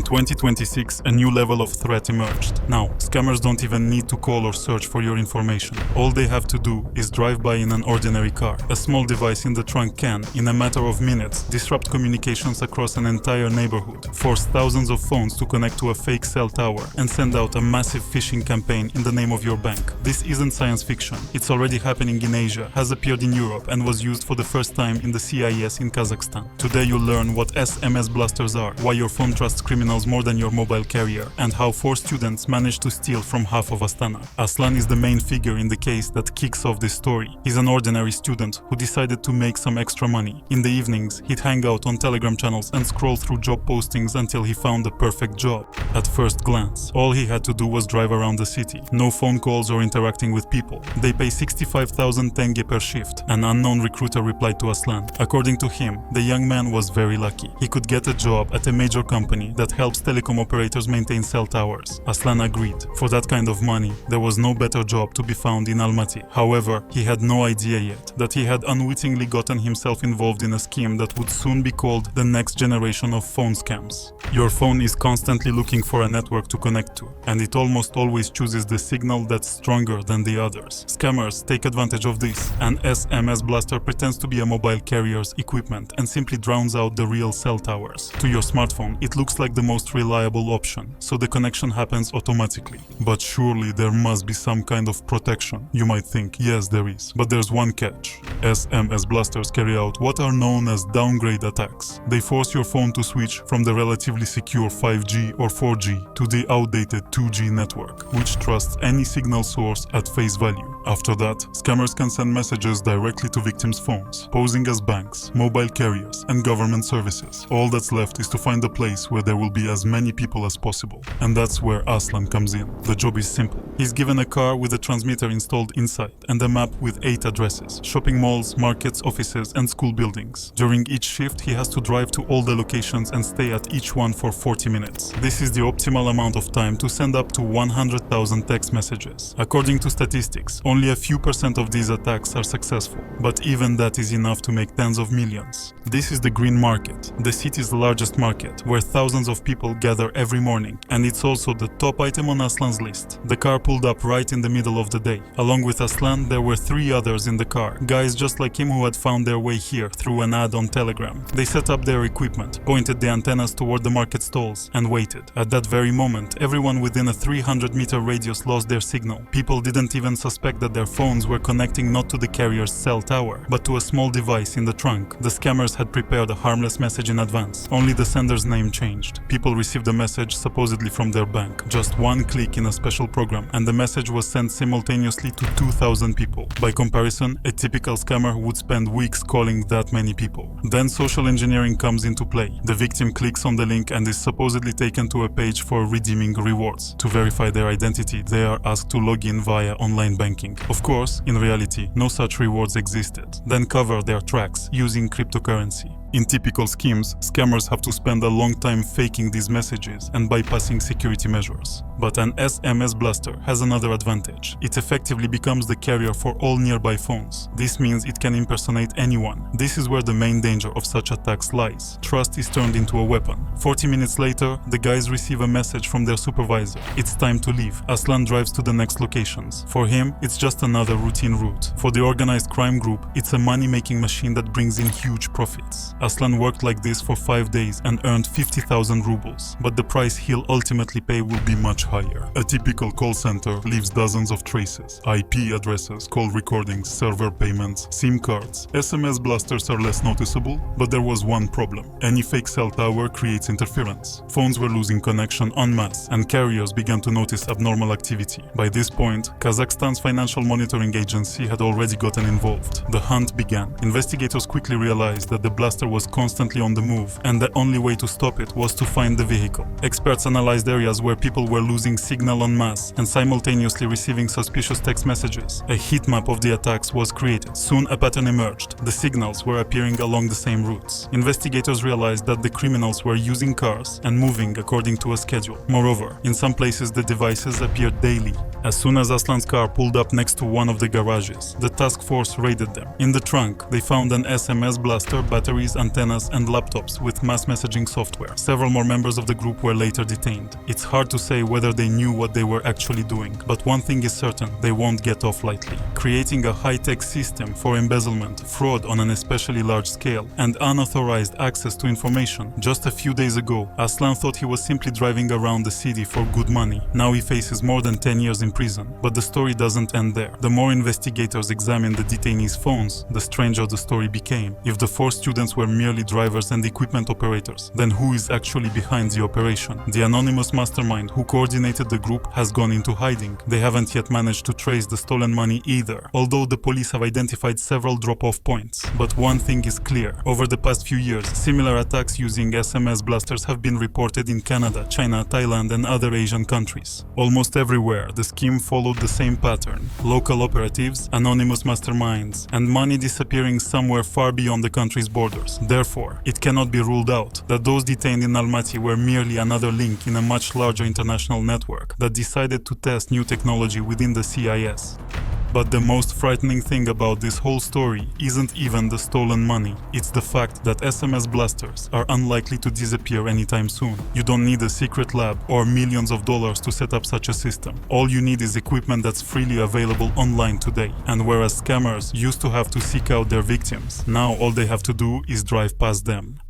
2026, a new level of threat emerged. Now, scammers don't even need to call or search for your information. All they have to do is drive by in an ordinary car. A small device in the trunk can, in a matter of minutes, disrupt communications across an entire neighborhood, force thousands of phones to connect to a fake cell tower, and send out a massive phishing campaign in the name of your bank. This isn't science fiction. It's already happening in Asia, has appeared in Europe, and was used for the first time in the CIS in Kazakhstan. Today you'll learn what SMS Blasters are, why your phone trusts criminals more than your mobile carrier, and how 4 students managed to steal from half of Astana. Aslan is the main figure in the case that kicks off this story. He's an ordinary student who decided to make some extra money. In the evenings, he'd hang out on Telegram channels and scroll through job postings until he found the perfect job. At first glance, all he had to do was drive around the city. No phone calls or interacting with people. They pay 65,000 tenge per shift. An unknown recruiter replied to Aslan. According to him, the young man was very lucky. He could get a job at a major company that helps telecom operators maintain cell towers. Aslan agreed. For that kind of money, there was no better job to be found in Almaty. However, he had no idea yet that he had unwittingly gotten himself involved in a scheme that would soon be called the next generation of phone scams. Your phone is constantly looking for a network to connect to, and it almost always chooses the signal that's stronger than the others. Scammers take advantage of this. An SMS Blaster pretends to be a mobile carrier's equipment and simply drowns out the real cell towers. To your smartphone, it looks like the most reliable option, so the connection happens automatically. But surely there must be some kind of protection. You might think, yes, there is. But there's one catch. SMS Blasters carry out what are known as downgrade attacks. They force your phone to switch from the relatively secure 5G or 4G to the outdated 2G network, which trusts any signal source at face value. After that, scammers can send messages directly to victims' phones, posing as banks, mobile carriers, and government services. All that's left is to find a place where there will be as many people as possible. And that's where Aslan comes in. The job is simple. He's given a car with a transmitter installed inside and a map with 8 addresses: shopping malls, markets, offices, and school buildings. During each shift, he has to drive to all the locations and stay at each one for 40 minutes. This is the optimal amount of time to send up to 100,000 text messages. According to statistics, only a few % of these attacks are successful, but even that is enough to make tens of millions. This is the green market, the city's largest market, where thousands of people gather every morning, and it's also the top item on Aslan's list. The car pulled up right in the middle of the day. Along with Aslan, there were 3 others in the car, guys just like him who had found their way here through an ad on Telegram. They set up their equipment, pointed the antennas toward the market stalls, and waited. At that very moment, everyone within a 300-meter radius lost their signal. People didn't even suspect that their phones were connecting not to the carrier's cell tower, but to a small device in the trunk. The scammers had prepared a harmless message in advance. Only the sender's name changed. People received a message supposedly from their bank. Just one click in a special program, and the message was sent simultaneously to 2,000 people. By comparison, a typical scammer would spend weeks calling that many people. Then social engineering comes into play. The victim clicks on the link and is supposedly taken to a page for redeeming rewards. To verify their identity, they are asked to log in via online banking. Of course, in reality, no such rewards existed. Then cover their tracks using cryptocurrency. In typical schemes, scammers have to spend a long time faking these messages and bypassing security measures. But an SMS Blaster has another advantage. It effectively becomes the carrier for all nearby phones. This means it can impersonate anyone. This is where the main danger of such attacks lies. Trust is turned into a weapon. 40 minutes later, the guys receive a message from their supervisor. It's time to leave. Aslan drives to the next locations. For him, it's just another routine route. For the organized crime group, it's a money-making machine that brings in huge profits. Aslan worked like this for 5 days and earned 50,000 rubles, but the price he'll ultimately pay will be much higher. A typical call center leaves dozens of traces: IP addresses, call recordings, server payments, SIM cards. SMS Blasters are less noticeable, but there was one problem. Any fake cell tower creates interference. Phones were losing connection en masse, and carriers began to notice abnormal activity. By this point, Kazakhstan's financial monitoring agency had already gotten involved. The hunt began. Investigators quickly realized that the blaster was constantly on the move, and the only way to stop it was to find the vehicle. Experts analyzed areas where people were losing signal en masse and simultaneously receiving suspicious text messages. A heat map of the attacks was created. Soon a pattern emerged. The signals were appearing along the same routes. Investigators realized that the criminals were using cars and moving according to a schedule. Moreover, in some places the devices appeared daily. As soon as Aslan's car pulled up next to one of the garages, the task force raided them. In the trunk, they found an SMS Blaster, batteries, antennas, and laptops with mass messaging software. Several more members of the group were later detained. It's hard to say whether they knew what they were actually doing, but one thing is certain, they won't get off lightly. Creating a high-tech system for embezzlement, fraud on an especially large scale, and unauthorized access to information. Just a few days ago, Aslan thought he was simply driving around the city for good money. Now he faces more than 10 years in prison. But the story doesn't end there. The more investigators examined the detainees' phones, the stranger the story became. If the 4 students were merely drivers and equipment operators, then who is actually behind the operation? The anonymous mastermind who coordinated the group has gone into hiding. They haven't yet managed to trace the stolen money either, although the police have identified several drop-off points. But one thing is clear. Over the past few years, similar attacks using SMS Blasters have been reported in Canada, China, Thailand, and other Asian countries. Almost everywhere, the scheme followed the same pattern. Local operatives, anonymous masterminds, and money disappearing somewhere far beyond the country's borders. Therefore, it cannot be ruled out that those detained in Almaty were merely another link in a much larger international network that decided to test new technology within the CIS. But the most frightening thing about this whole story isn't even the stolen money. It's the fact that SMS Blasters are unlikely to disappear anytime soon. You don't need a secret lab or millions of dollars to set up such a system. All you need is equipment that's freely available online today. And whereas scammers used to have to seek out their victims, now all they have to do is drive past them.